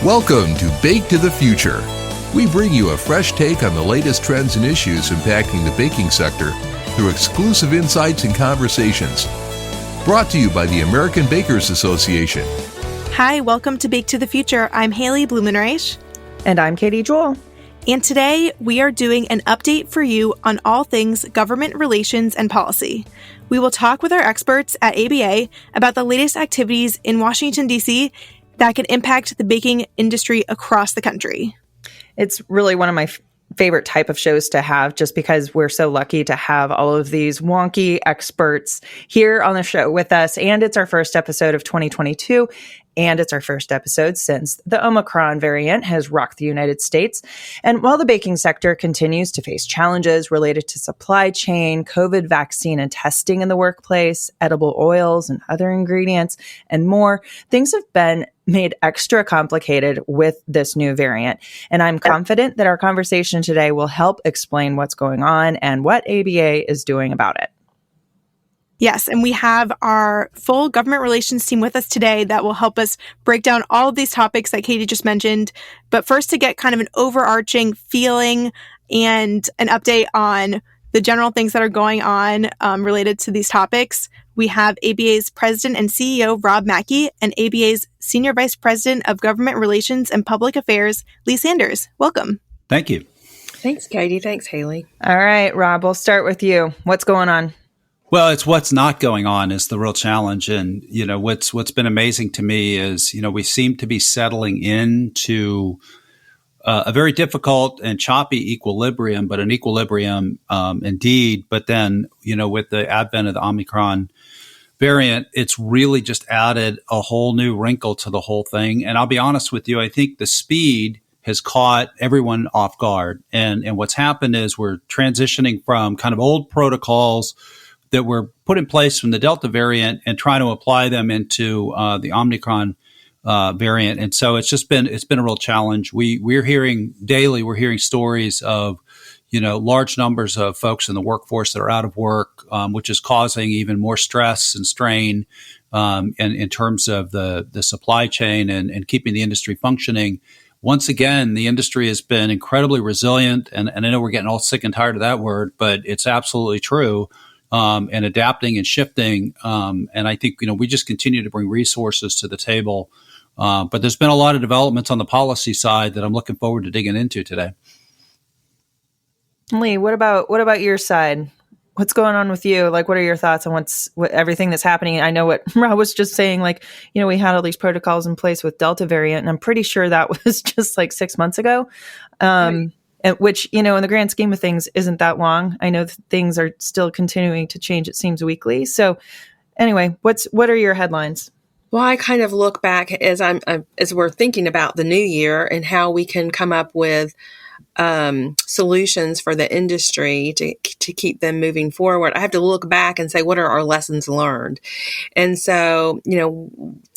Welcome to Bake to the Future. We bring you a fresh take on the latest trends and issues impacting the baking sector through exclusive insights and conversations. Brought to you by the American Bakers Association. Hi, welcome to Bake to the Future. I'm Haley Blumenreich. And I'm Katie Jewell. And today we are doing an update for you on all things government relations and policy. We will talk with our experts at ABA about the latest activities in Washington, D.C. that can impact the baking industry across the country. It's really one of my favorite type of shows to have, just because we're so lucky to have all of these wonky experts here on the show with us. And it's our first episode of 2022. And it's our first episode since the Omicron variant has rocked the United States. And while the baking sector continues to face challenges related to supply chain, COVID vaccine and testing in the workplace, edible oils and other ingredients, and more, things have been made extra complicated with this new variant. And I'm confident that our conversation today will help explain what's going on and what ABA is doing about it. Yes, and we have our full government relations team with us today that will help us break down all of these topics that Katie just mentioned. But first, to get kind of an overarching feeling and an update on the general things that are going on related to these topics, we have ABA's President and CEO, Rob Mackey, and ABA's Senior Vice President of Government Relations and Public Affairs, Lee Sanders. Welcome. Thank you. Thanks, Katie. Thanks, Haley. All right, Rob, we'll start with you. What's going on? Well, it's what's not going on is the real challenge. And, what's been amazing to me is, we seem to be settling into a very difficult and choppy equilibrium, but an equilibrium indeed. But then, with the advent of the Omicron variant, it's really just added a whole new wrinkle to the whole thing. And I'll be honest with you, I think the speed has caught everyone off guard. And what's happened is we're transitioning from kind of old protocols that were put in place from the Delta variant and trying to apply them into the Omicron variant. And so it's been a real challenge. We're hearing daily, stories of, large numbers of folks in the workforce that are out of work, which is causing even more stress and strain in terms of the supply chain and keeping the industry functioning. Once again, the industry has been incredibly resilient. And I know we're getting all sick and tired of that word, but it's absolutely true. And adapting and shifting. And I think, we just continue to bring resources to the table. But there's been a lot of developments on the policy side that I'm looking forward to digging into today. Lee, what about your side? What's going on with you? Like, what are your thoughts on everything that's happening? I know what Rob was just saying, we had all these protocols in place with Delta variant, and I'm pretty sure that was just like 6 months ago. Right. Which, in the grand scheme of things, isn't that long. I know things are still continuing to change, it seems, weekly. So anyway, what are your headlines? Well, I kind of look back as we're thinking about the new year and how we can come up with solutions for the industry to keep them moving forward. I have to look back and say, what are our lessons learned? And so,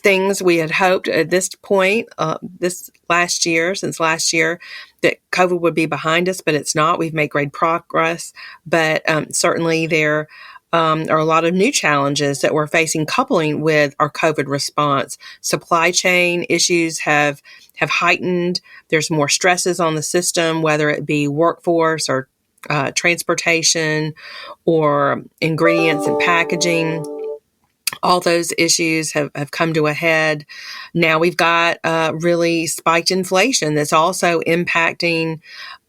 things we had hoped at this point, since last year, that COVID would be behind us, but it's not. We've made great progress, but certainly there are a lot of new challenges that we're facing coupling with our COVID response. Supply chain issues have heightened. There's more stresses on the system, whether it be workforce or transportation or ingredients and packaging. All those issues have come to a head. Now we've got really spiked inflation that's also impacting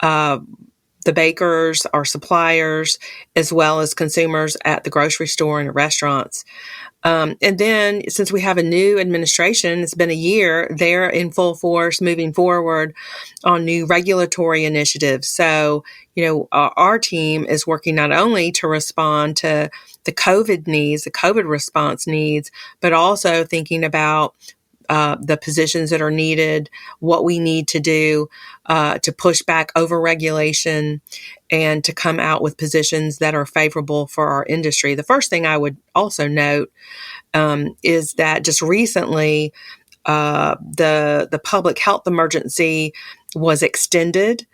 the bakers, our suppliers, as well as consumers at the grocery store and restaurants. And then since we have a new administration, it's been a year, they're in full force moving forward on new regulatory initiatives. So, our team is working not only to respond to the COVID needs, the COVID response needs, but also thinking about the positions that are needed, what we need to do to push back overregulation and to come out with positions that are favorable for our industry. The first thing I would also note is that just recently the public health emergency was extended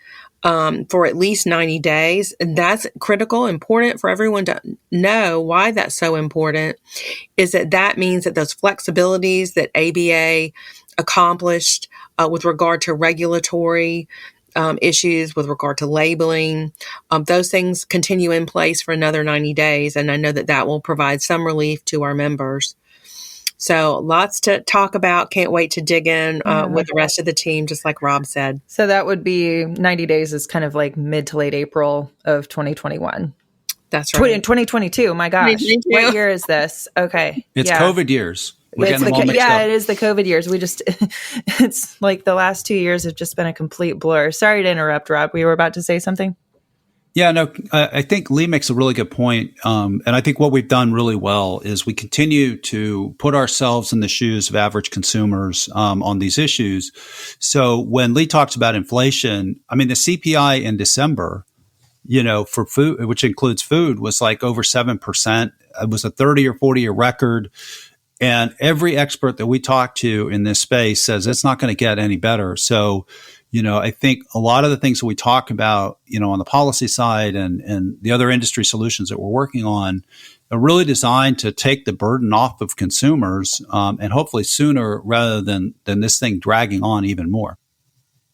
for at least 90 days. And that's critical, important for everyone to know why that's so important is that means that those flexibilities that ABA accomplished with regard to regulatory issues, with regard to labeling. Those things continue in place for another 90 days, and I know that will provide some relief to our members. So lots to talk about. Can't wait to dig in with the rest of the team, just like Rob said. So that would be 90 days is kind of like mid to late April of 2021. That's right. 2022. My gosh. 2022. What year is this? Okay. It's COVID years. We're getting them all mixed up. It is the COVID years. It's like the last 2 years have just been a complete blur. Sorry to interrupt, Rob. We were about to say something. Yeah, no, I think Lee makes a really good point. And I think what we've done really well is we continue to put ourselves in the shoes of average consumers on these issues. So when Lee talks about inflation, I mean, the CPI in December, for food, which includes food, was like over 7%. It was a 30 or 40-year record. And every expert that we talk to in this space says it's not going to get any better. So, I think a lot of the things that we talk about, on the policy side and the other industry solutions that we're working on are really designed to take the burden off of consumers and hopefully sooner rather than this thing dragging on even more.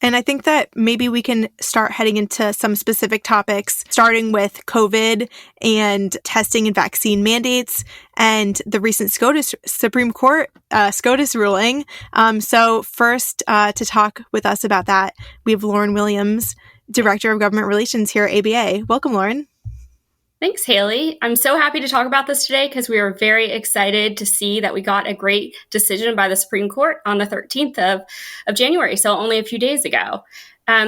And I think that maybe we can start heading into some specific topics, starting with COVID and testing and vaccine mandates and the recent Supreme Court SCOTUS ruling. So first, to talk with us about that, we have Lauren Williams, Director of Government Relations here at ABA. Welcome, Lauren. Thanks, Haley. I'm so happy to talk about this today because we are very excited to see that we got a great decision by the Supreme Court on the 13th of January, so only a few days ago.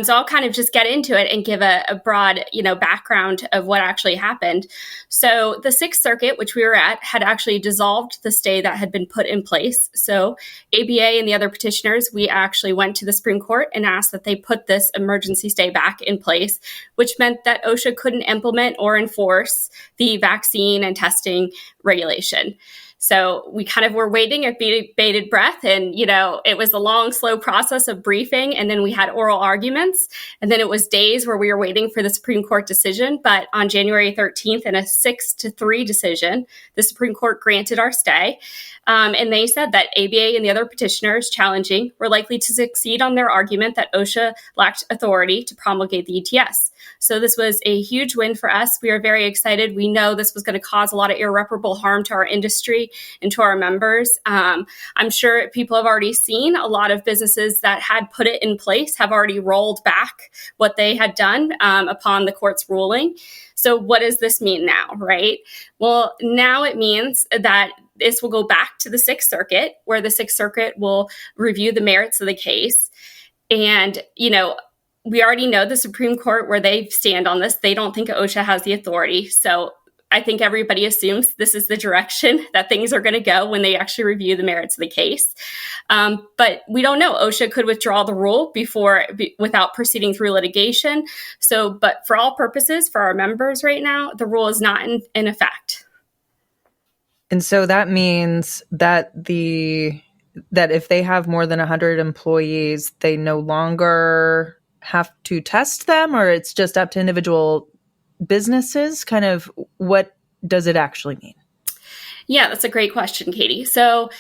So I'll kind of just get into it and give a broad, background of what actually happened. So the Sixth Circuit, which we were at, had actually dissolved the stay that had been put in place. So ABA and the other petitioners, we actually went to the Supreme Court and asked that they put this emergency stay back in place, which meant that OSHA couldn't implement or enforce the vaccine and testing regulation. So we kind of were waiting with bated breath, and, it was a long, slow process of briefing, and then we had oral arguments, and then it was days where we were waiting for the Supreme Court decision. But on January 13th, in a 6-3 decision, the Supreme Court granted our stay, and they said that ABA and the other petitioners challenging were likely to succeed on their argument that OSHA lacked authority to promulgate the ETS. So this was a huge win for us. We are very excited. We know this was going to cause a lot of irreparable harm to our industry and to our members. I'm sure people have already seen a lot of businesses that had put it in place have already rolled back what they had done upon the court's ruling. So what does this mean now, right? Well, now it means that this will go back to the Sixth Circuit, where the Sixth Circuit will review the merits of the case. And, we already know the Supreme Court, where they stand on this. They don't think OSHA has the authority. So I think everybody assumes this is the direction that things are going to go when they actually review the merits of the case. But we don't know. OSHA could withdraw the rule without proceeding through litigation. But for all purposes, for our members right now, the rule is not in effect. And so that means that that if they have more than 100 employees, they no longer have to test them, or it's just up to individual businesses? Kind of what does it actually mean? Yeah, that's a great question, Katie. So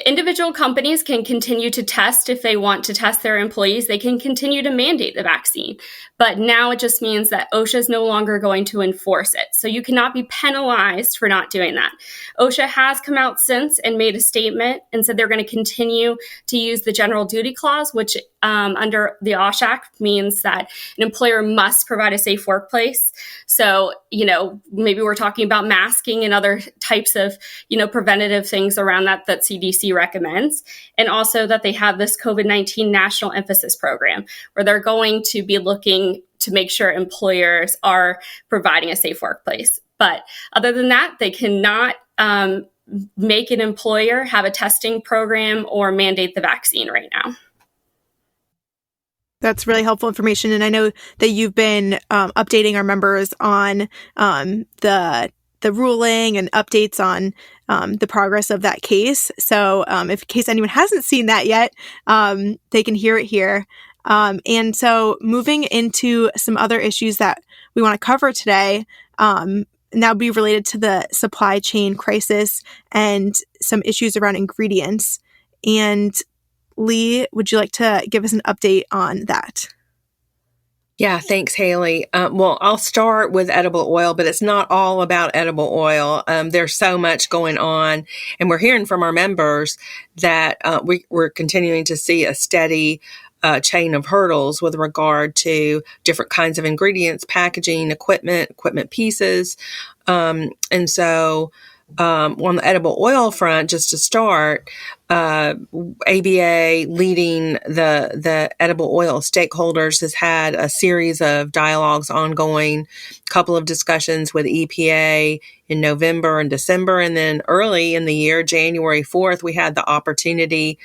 individual companies can continue to test if they want to test their employees. They can continue to mandate the vaccine. But now it just means that OSHA is no longer going to enforce it. So you cannot be penalized for not doing that. OSHA has come out since and made a statement and said they're going to continue to use the general duty clause, which under the OSH Act means that an employer must provide a safe workplace. So, maybe we're talking about masking and other types of, preventative things around that CDC recommends. And also that they have this COVID-19 National Emphasis Program, where they're going to be looking to make sure employers are providing a safe workplace. But other than that, they cannot make an employer have a testing program or mandate the vaccine right now. That's really helpful information. And I know that you've been updating our members on the ruling and updates on the progress of that case. So if in case anyone hasn't seen that yet, they can hear it here. And so moving into some other issues that we want to cover today, now be related to the supply chain crisis and some issues around ingredients. And Lee, would you like to give us an update on that? Yeah, thanks, Haley. Well, I'll start with edible oil, but it's not all about edible oil. There's so much going on, and we're hearing from our members that we're continuing to see a steady chain of hurdles with regard to different kinds of ingredients, packaging, equipment pieces. And so on the edible oil front, just to start, ABA leading the edible oil stakeholders has had a series of dialogues ongoing, a couple of discussions with EPA in November and December. And then early in the year, January 4th, we had the opportunity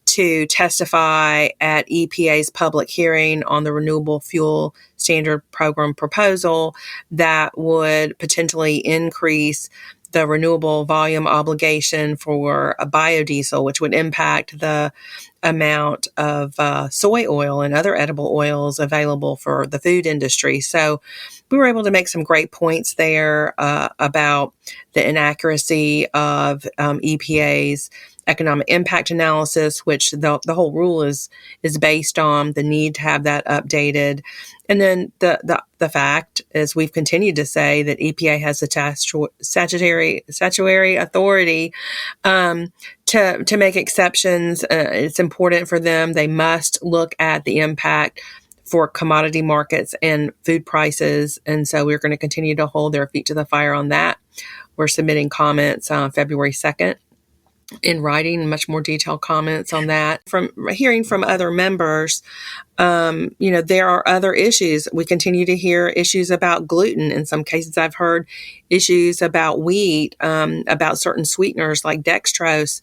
to testify at EPA's public hearing on the Renewable Fuel Standard Program proposal that would potentially increase the renewable volume obligation for a biodiesel, which would impact the amount of soy oil and other edible oils available for the food industry. So we were able to make some great points there about the inaccuracy of EPA's economic impact analysis, which the whole rule is based on the need to have that updated. And then the fact, as we've continued to say, that EPA has the statutory authority to make exceptions. It's important for them. They must look at the impact for commodity markets and food prices. And so we're going to continue to hold their feet to the fire on that. We're submitting comments on February 2nd. In writing, much more detailed comments on that. From hearing from other members, there are other issues. We continue to hear issues about gluten. In some cases, I've heard issues about wheat, about certain sweeteners like dextrose.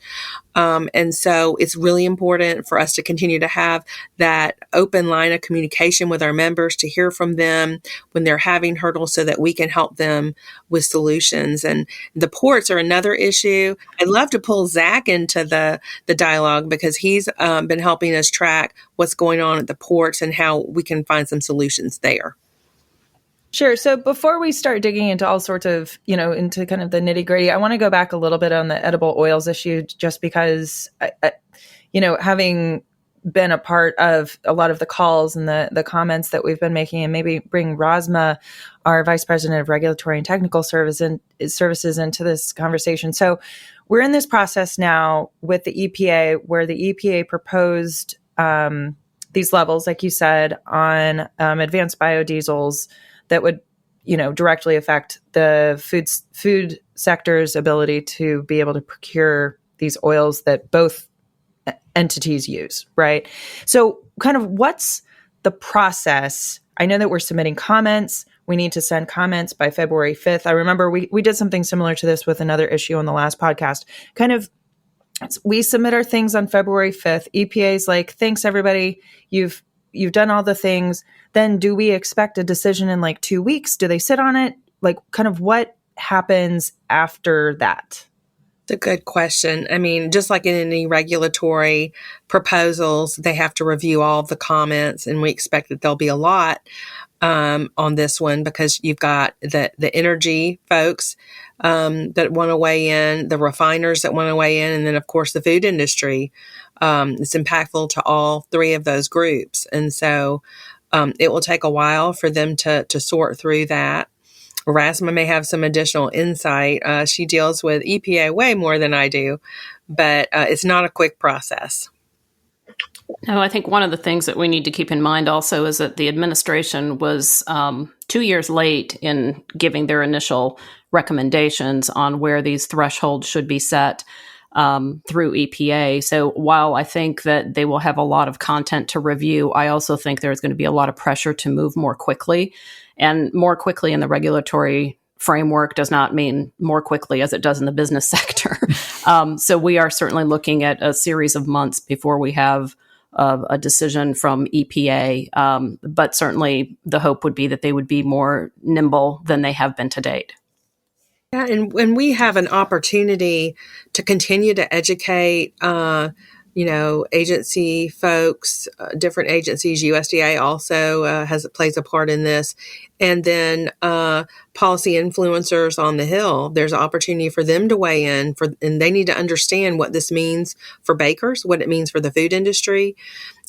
And so it's really important for us to continue to have that open line of communication with our members, to hear from them when they're having hurdles so that we can help them with solutions. And the ports are another issue. I'd love to pull Zach into the dialogue because he's been helping us track what's going on at the ports and how we can find some solutions there. Sure. So before we start digging into all sorts of, into kind of the nitty gritty, I want to go back a little bit on the edible oils issue, just because, having been a part of a lot of the calls and the comments that we've been making, and maybe bring Rasma, our Vice President of Regulatory and Technical Services, into this conversation. So we're in this process now with the EPA, where the EPA proposed these levels, like you said, on advanced biodiesels that would, directly affect the food sector's ability to be able to procure these oils that both entities use, right? So kind of what's the process? I know that we're submitting comments. We need to send comments by February 5th. I remember we did something similar to this with another issue on the last podcast. Kind of, we submit our things on February 5th. EPA's like, thanks, everybody. You've done all the things. Then do we expect a decision in like 2 weeks? Do they sit on it? Like, kind of what happens after that? It's a good question. I mean, just like in any regulatory proposals, they have to review all of the comments, and we expect that there'll be a lot on this one, because you've got the energy folks that want to weigh in, the refiners that want to weigh in, and then, of course, the food industry. It's impactful to all three of those groups. And so it will take a while for them to sort through that. Rasma may have some additional insight. She deals with EPA way more than I do, but it's not a quick process. No, I think one of the things that we need to keep in mind also is that the administration was 2 years late in giving their initial recommendations on where these thresholds should be set through EPA. So while I think that they will have a lot of content to review, I also think there's going to be a lot of pressure to move more quickly. And more quickly in the regulatory framework does not mean more quickly as it does in the business sector. So we are certainly looking at a series of months before we have a decision from EPA. But certainly the hope would be that they would be more nimble than they have been to date. Yeah, and when we have an opportunity to continue to educate, agency folks, different agencies, USDA also plays a part in this. And then policy influencers on the Hill, there's an opportunity for them to weigh in, and they need to understand what this means for bakers, what it means for the food industry.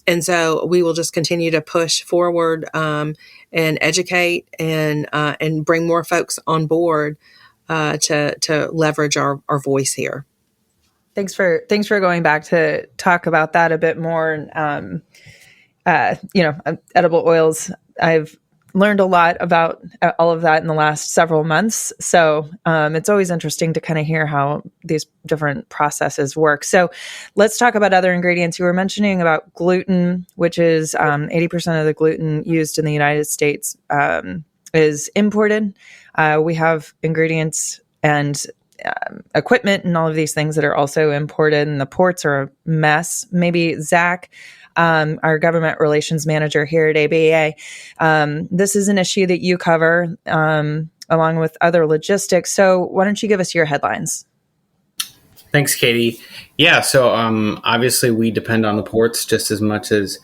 And so we will just continue to push forward and educate and bring more folks on board to leverage our voice here. Thanks for going back to talk about that a bit more. Edible oils. I've learned a lot about all of that in the last several months. So it's always interesting to kind of hear how these different processes work. So let's talk about other ingredients. You were mentioning about gluten, which is 80% of the gluten used in the United States is imported. We have ingredients and equipment and all of these things that are also imported, and the ports are a mess. Maybe Zach, our government relations manager here at ABA, this is an issue that you cover along with other logistics. So why don't you give us your headlines? Thanks, Katie. Yeah, so obviously we depend on the ports just as much as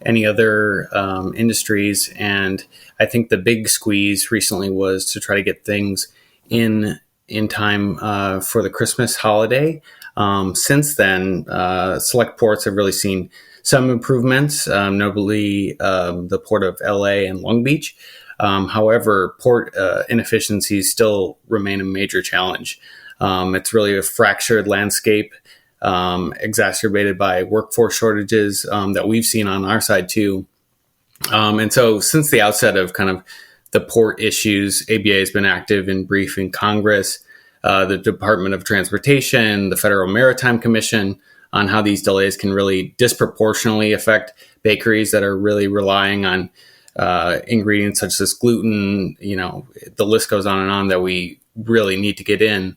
any other industries. And I think the big squeeze recently was to try to get things in time for the Christmas holiday. Since then, select ports have really seen some improvements, notably the Port of LA and Long Beach. However, port inefficiencies still remain a major challenge. It's really a fractured landscape, exacerbated by workforce shortages that we've seen on our side too. And so since the outset of kind of the port issues, ABA has been active in briefing Congress, the Department of Transportation, the Federal Maritime Commission on how these delays can really disproportionately affect bakeries that are really relying on ingredients such as gluten. The list goes on that we really need to get in.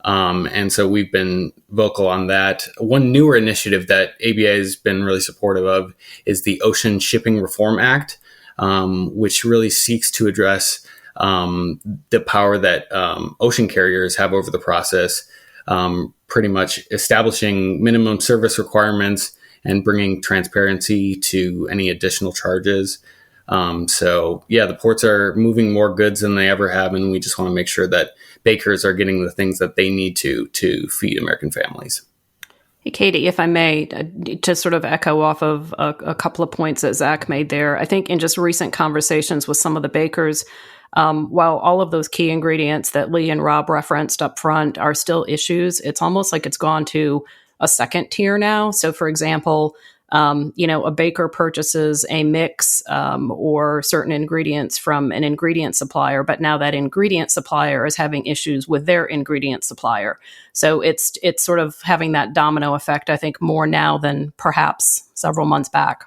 And so we've been vocal on that. One newer initiative that ABA has been really supportive of is the Ocean Shipping Reform Act, which really seeks to address the power that ocean carriers have over the process, pretty much establishing minimum service requirements and bringing transparency to any additional charges. The ports are moving more goods than they ever have, and we just want to make sure that bakers are getting the things that they need to feed American families. Hey, Katie, if I may, to sort of echo off of a couple of points that Zach made there, I think in just recent conversations with some of the bakers, while all of those key ingredients that Lee and Rob referenced up front are still issues, it's almost like it's gone to a second tier now. So, for example, a baker purchases a mix or certain ingredients from an ingredient supplier, but now that ingredient supplier is having issues with their ingredient supplier. So it's sort of having that domino effect, I think, more now than perhaps several months back.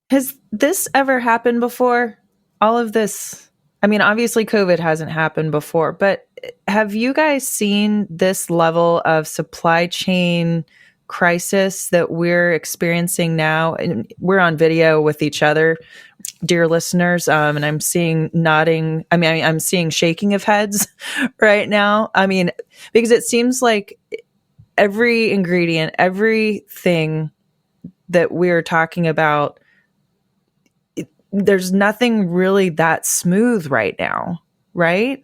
Has this ever happened before? All of this, I mean, obviously COVID hasn't happened before, but have you guys seen this level of supply chain crisis that we're experiencing now? And we're on video with each other, dear listeners, and I'm seeing nodding. I'm seeing shaking of heads right now. I mean, because it seems like every ingredient, everything that we're talking about, there's nothing really that smooth right now, right?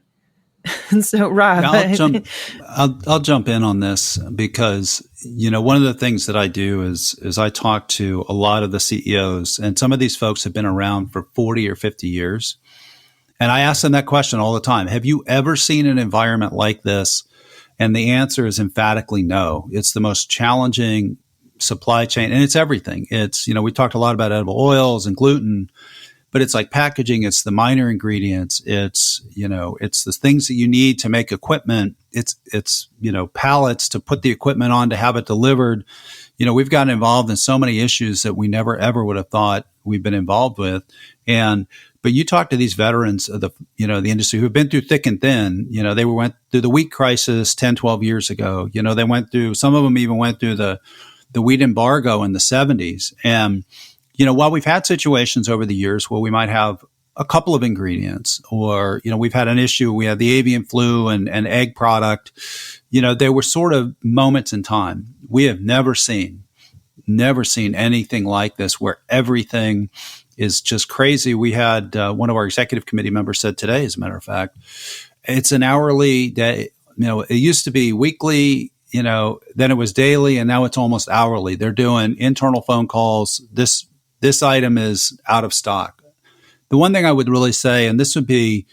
And so, Rob, I'll jump in on this because one of the things that I do is I talk to a lot of the CEOs, and some of these folks have been around for 40 or 50 years, and I ask them that question all the time: have you ever seen an environment like this? And the answer is emphatically no. It's the most challenging supply chain, and it's everything. It's we talked a lot about edible oils and gluten. But it's like packaging, it's the minor ingredients, it's the things that you need to make equipment, it's pallets to put the equipment on to have it delivered. We've gotten involved in so many issues that we never ever would have thought we've been involved with. But you talk to these veterans of the industry who've been through thick and thin. They went through the wheat crisis 10, 12 years ago. They went through, some of them even went through the wheat embargo in the 70s. And while we've had situations over the years where we might have a couple of ingredients, or, we've had an issue. We had the avian flu and egg product. There were sort of moments in time. We have never seen anything like this where everything is just crazy. We had one of our executive committee members said today, as a matter of fact, it's an hourly day. It used to be weekly, then it was daily, and now it's almost hourly. They're doing internal phone calls. This item is out of stock. The one thing I would really say, and this would be,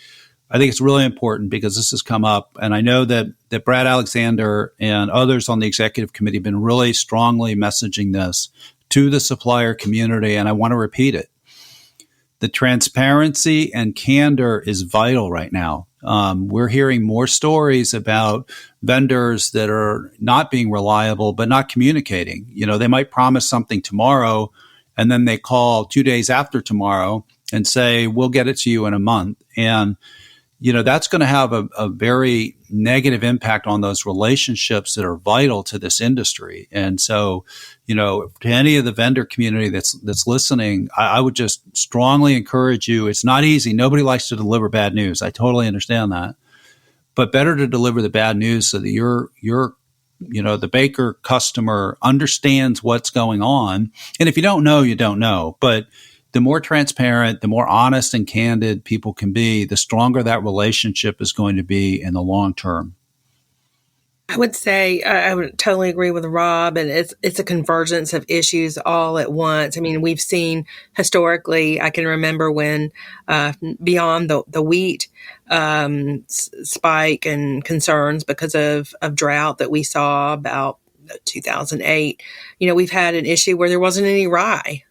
I think it's really important because this has come up, and I know that Brad Alexander and others on the executive committee have been really strongly messaging this to the supplier community, and I want to repeat it. The transparency and candor is vital right now. We're hearing more stories about vendors that are not being reliable, but not communicating. They might promise something tomorrow, and then they call 2 days after tomorrow and say, we'll get it to you in a month. And, that's going to have a very negative impact on those relationships that are vital to this industry. And so, to any of the vendor community that's listening, I would just strongly encourage you. It's not easy. Nobody likes to deliver bad news. I totally understand that. But better to deliver the bad news so that your the baker customer understands what's going on. And if you don't know, you don't know. But the more transparent, the more honest and candid people can be, the stronger that relationship is going to be in the long term. I would say I would totally agree with Rob, and it's a convergence of issues all at once. I mean, we've seen historically, I can remember when beyond the wheat spike and concerns because of drought that we saw about 2008, we've had an issue where there wasn't any rye,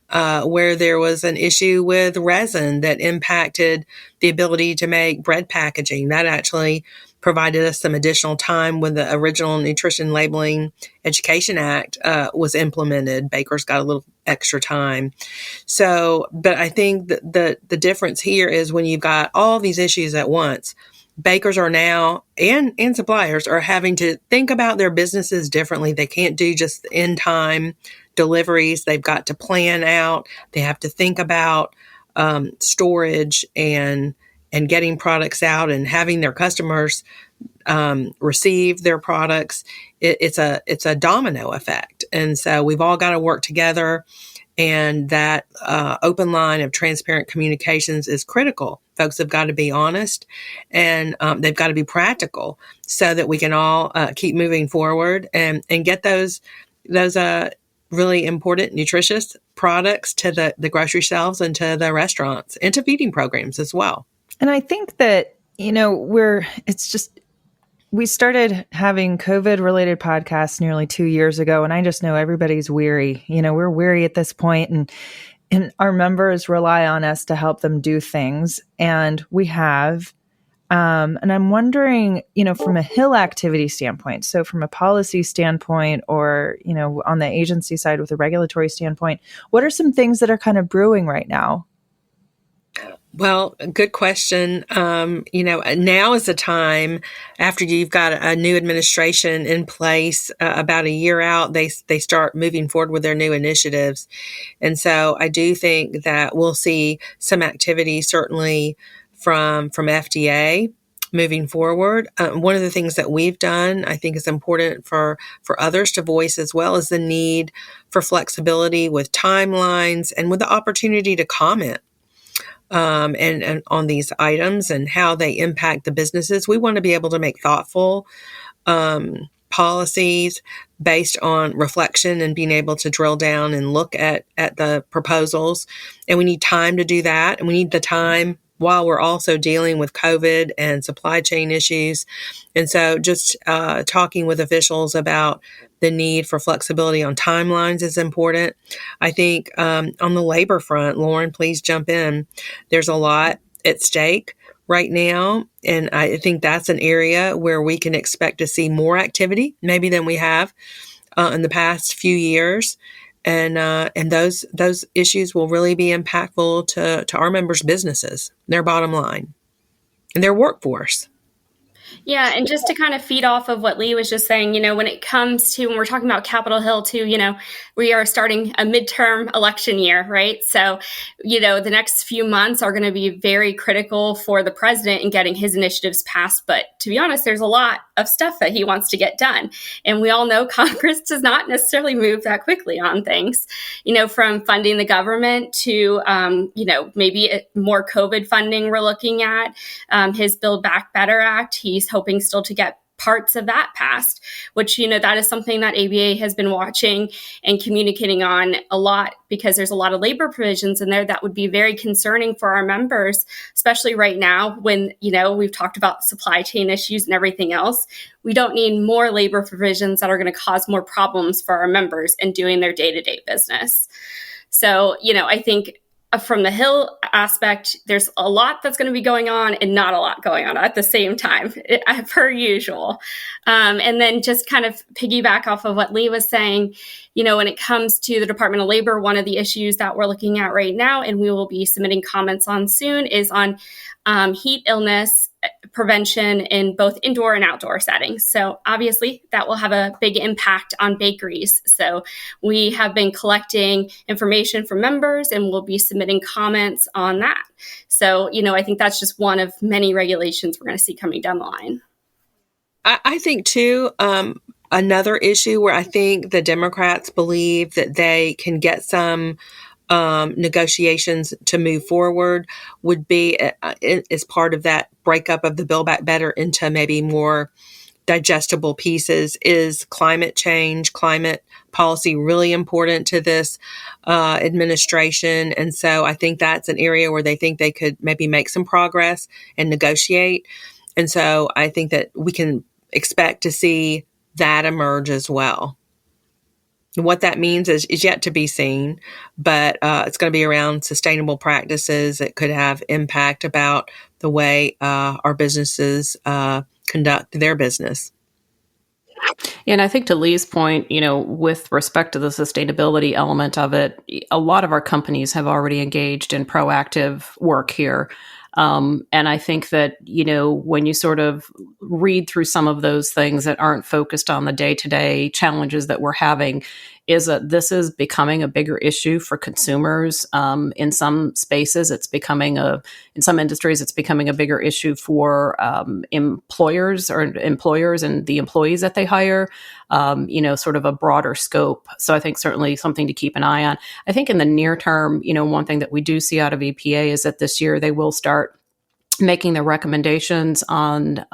where there was an issue with resin that impacted the ability to make bread packaging. That actually provided us some additional time when the original Nutrition Labeling Education Act was implemented. Bakers got a little extra time. So, but I think the difference here is when you've got all these issues at once, bakers are now, and suppliers are having to think about their businesses differently. They can't do just in-time deliveries. They've got to plan out. They have to think about storage and getting products out and having their customers receive their products. It's a domino effect. And so we've all got to work together, and that open line of transparent communications is critical. Folks have got to be honest, and they've got to be practical so that we can all keep moving forward and get those really important, nutritious products to the grocery shelves and to the restaurants and to feeding programs as well. And I think that, we started having COVID related podcasts nearly 2 years ago. And I just know everybody's weary. We're weary at this point, and our members rely on us to help them do things. And we have, and I'm wondering, from a Hill activity standpoint, so from a policy standpoint, or, on the agency side with a regulatory standpoint, what are some things that are kind of brewing right now? Well, good question. Now is the time after you've got a new administration in place, about a year out, they start moving forward with their new initiatives. And so I do think that we'll see some activity certainly from FDA moving forward. One of the things that we've done, I think is important for others to voice as well, is the need for flexibility with timelines and with the opportunity to comment and on these items and how they impact the businesses. We want to be able to make thoughtful policies based on reflection and being able to drill down and look at the proposals. And we need time to do that. And we need the time while we're also dealing with COVID and supply chain issues. And so just talking with officials about the need for flexibility on timelines is important. I think on the labor front, Lauren, please jump in. There's a lot at stake right now. And I think that's an area where we can expect to see more activity, maybe than we have in the past few years. And those issues will really be impactful to our members' businesses, their bottom line, and their workforce. Yeah, and just to kind of feed off of what Lee was just saying, when it comes to when we're talking about Capitol Hill too, we are starting a midterm election year, right? So, the next few months are going to be very critical for the president in getting his initiatives passed. But to be honest, there's a lot of stuff that he wants to get done. And we all know Congress does not necessarily move that quickly on things, from funding the government to, maybe more COVID funding we're looking at, his Build Back Better Act. He's hoping still to get parts of that passed, which, that is something that ABA has been watching and communicating on a lot, because there's a lot of labor provisions in there that would be very concerning for our members, especially right now when, we've talked about supply chain issues and everything else. We don't need more labor provisions that are going to cause more problems for our members in doing their day-to-day business. So, I think from the Hill aspect, there's a lot that's going to be going on and not a lot going on at the same time, per usual. And then just kind of piggyback off of what Lee was saying, when it comes to the Department of Labor, one of the issues that we're looking at right now, and we will be submitting comments on soon, is on heat illness prevention in both indoor and outdoor settings. So obviously that will have a big impact on bakeries. So we have been collecting information from members and we'll be submitting comments on that. So, I think that's just one of many regulations we're going to see coming down the line. I think too, another issue where I think the Democrats believe that they can get some negotiations to move forward would be as part of that breakup of the Build Back Better into maybe more digestible pieces, is climate change, climate policy really important to this administration. And so I think that's an area where they think they could maybe make some progress and negotiate. And so I think that we can expect to see that emerge as well. What that means is yet to be seen, but it's going to be around sustainable practices that could have impact about the way our businesses conduct their business. And I think to Lee's point, with respect to the sustainability element of it, a lot of our companies have already engaged in proactive work here. And I think that, when you sort of read through some of those things that aren't focused on the day-to-day challenges that we're having, is that this is becoming a bigger issue for consumers. In some spaces, in some industries, it's becoming a bigger issue for employers and the employees that they hire, sort of a broader scope. So I think certainly something to keep an eye on. I think in the near term, one thing that we do see out of EPA is that this year they will start making the recommendations on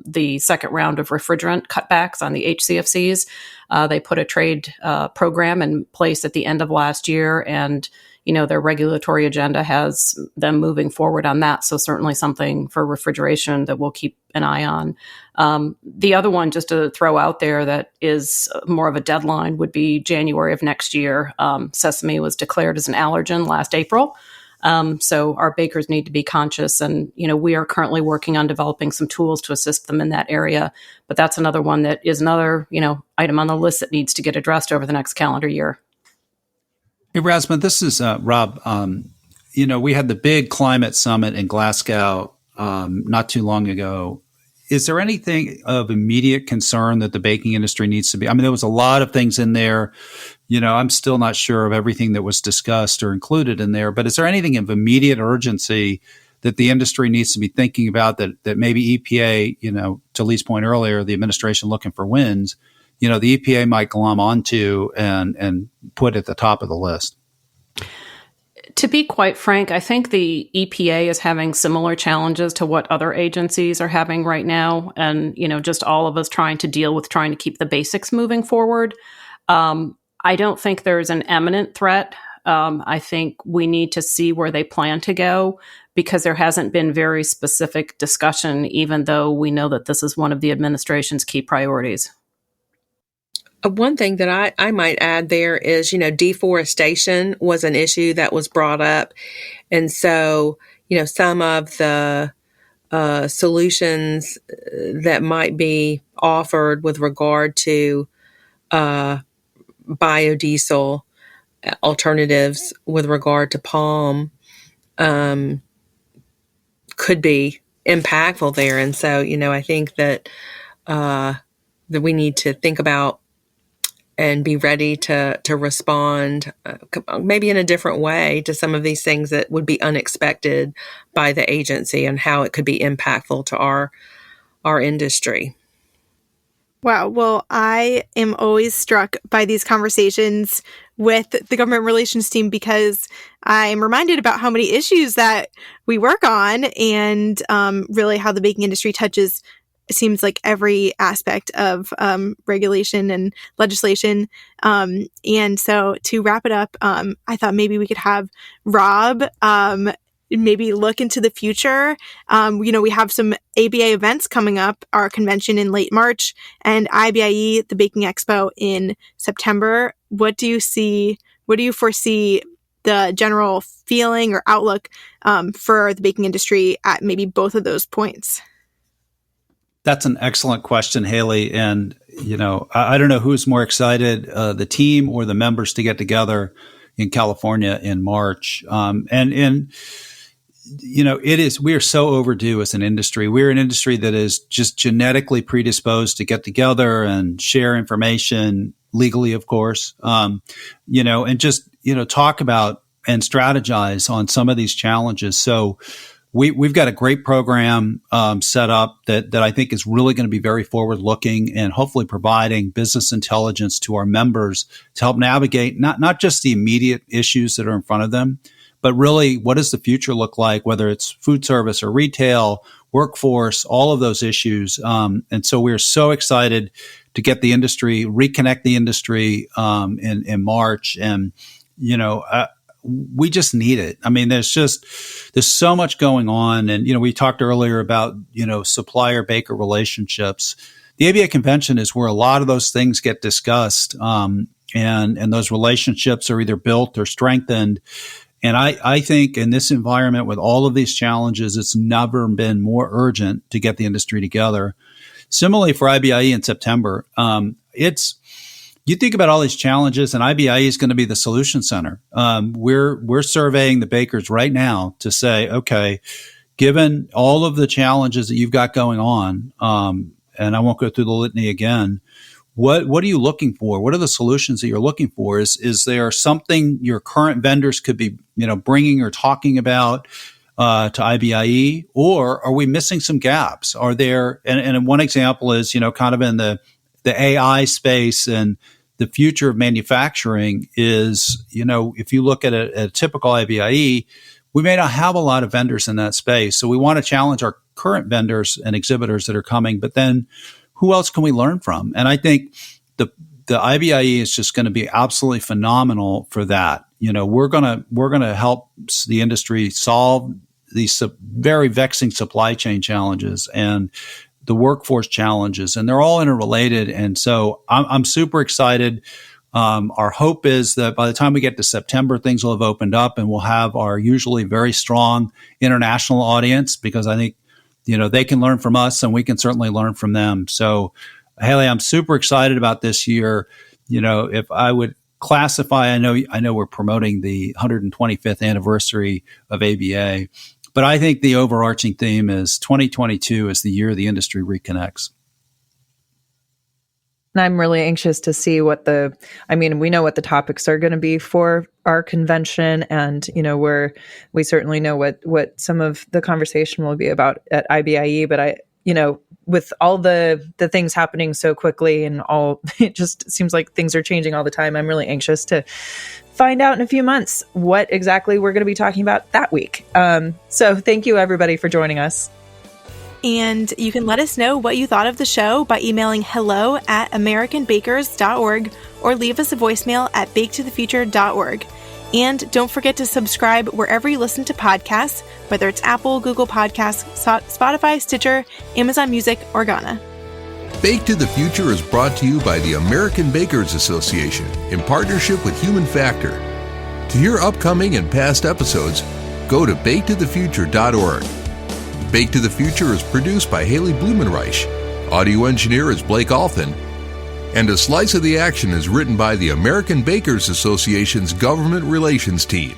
the second round of refrigerant cutbacks on the HCFCs. They put a trade program in place at the end of last year, and their regulatory agenda has them moving forward on that. So certainly something for refrigeration that we'll keep an eye on. The other one, just to throw out there, that is more of a deadline, would be January of next year. Sesame was declared as an allergen last April. So our bakers need to be conscious, and, we are currently working on developing some tools to assist them in that area. But that's another one that is another, item on the list that needs to get addressed over the next calendar year. Hey, Rasma, this is Rob. We had the big climate summit in Glasgow not too long ago. Is there anything of immediate concern that the baking industry needs to be? I mean, there was a lot of things in there. I'm still not sure of everything that was discussed or included in there, but is there anything of immediate urgency that the industry needs to be thinking about that maybe EPA, to Lee's point earlier, the administration looking for wins, the EPA might glom onto and put at the top of the list? To be quite frank, I think the EPA is having similar challenges to what other agencies are having right now. And, just all of us trying to keep the basics moving forward. I don't think there's an imminent threat. I think we need to see where they plan to go, because there hasn't been very specific discussion, even though we know that this is one of the administration's key priorities. One thing that I might add there is, deforestation was an issue that was brought up. And so, some of the solutions that might be offered with regard to biodiesel alternatives with regard to palm could be impactful there. And so, I think that we need to think about and be ready to respond maybe in a different way to some of these things that would be unexpected by the agency and how it could be impactful to our industry. Wow. Well, I am always struck by these conversations with the government relations team because I'm reminded about how many issues that we work on and really how the baking industry touches, it seems like, every aspect of regulation and legislation. And so to wrap it up, I thought maybe we could have Rob maybe look into the future. We have some ABA events coming up, our convention in late March, and IBIE, the Baking Expo, in September. What do you foresee the general feeling or outlook for the baking industry at maybe both of those points? That's an excellent question, Haley. And, I don't know who's more excited, the team or the members, to get together in California in March. We are so overdue as an industry. We're an industry that is just genetically predisposed to get together and share information legally, of course, and just, talk about and strategize on some of these challenges. So we've got a great program set up that I think is really going to be very forward looking and hopefully providing business intelligence to our members to help navigate not just the immediate issues that are in front of them, but really, what does the future look like, whether it's food service or retail, workforce, all of those issues. And so we're so excited to get the industry, reconnect the industry in March. And, we just need it. I mean, there's so much going on. And, we talked earlier about, supplier-baker relationships. The ABA convention is where a lot of those things get discussed. And those relationships are either built or strengthened. And I think in this environment with all of these challenges, it's never been more urgent to get the industry together. Similarly for IBIE in September, you think about all these challenges, and IBIE is going to be the solution center. We're surveying the bakers right now to say, okay, given all of the challenges that you've got going on, and I won't go through the litany again, what are you looking for? What are the solutions that you're looking for? Is there something your current vendors could be, bringing or talking about to IBIE, or are we missing some gaps? Are there? And one example is, kind of in the AI space and the future of manufacturing is, if you look at a typical IBIE, we may not have a lot of vendors in that space. So we want to challenge our current vendors and exhibitors that are coming, but then who else can we learn from? And I think the IBIE is just going to be absolutely phenomenal for that. We're gonna help the industry solve these very vexing supply chain challenges and the workforce challenges, and they're all interrelated. And so I'm super excited. Our hope is that by the time we get to September, things will have opened up and we'll have our usually very strong international audience, because I think they can learn from us and we can certainly learn from them. So, Haley, I'm super excited about this year. If I would classify, I know we're promoting the 125th anniversary of ABA, but I think the overarching theme is 2022 is the year the industry reconnects. And I'm really anxious to see we know what the topics are going to be for our convention, and, we certainly know what some of the conversation will be about at IBIE, but with all the things happening so quickly and it just seems like things are changing all the time. I'm really anxious to find out in a few months what exactly we're going to be talking about that week. So thank you everybody for joining us. And you can let us know what you thought of the show by emailing hello@americanbakers.org or leave us a voicemail at baketothefuture.org. And don't forget to subscribe wherever you listen to podcasts, whether it's Apple, Google Podcasts, Spotify, Stitcher, Amazon Music, or Ghana. Bake to the Future is brought to you by the American Bakers Association in partnership with Human Factor. To hear upcoming and past episodes, go to baketothefuture.org. Bake to the Future is produced by Haley Blumenreich. Audio engineer is Blake Alton. And A Slice of the Action is written by the American Bakers Association's Government Relations Team.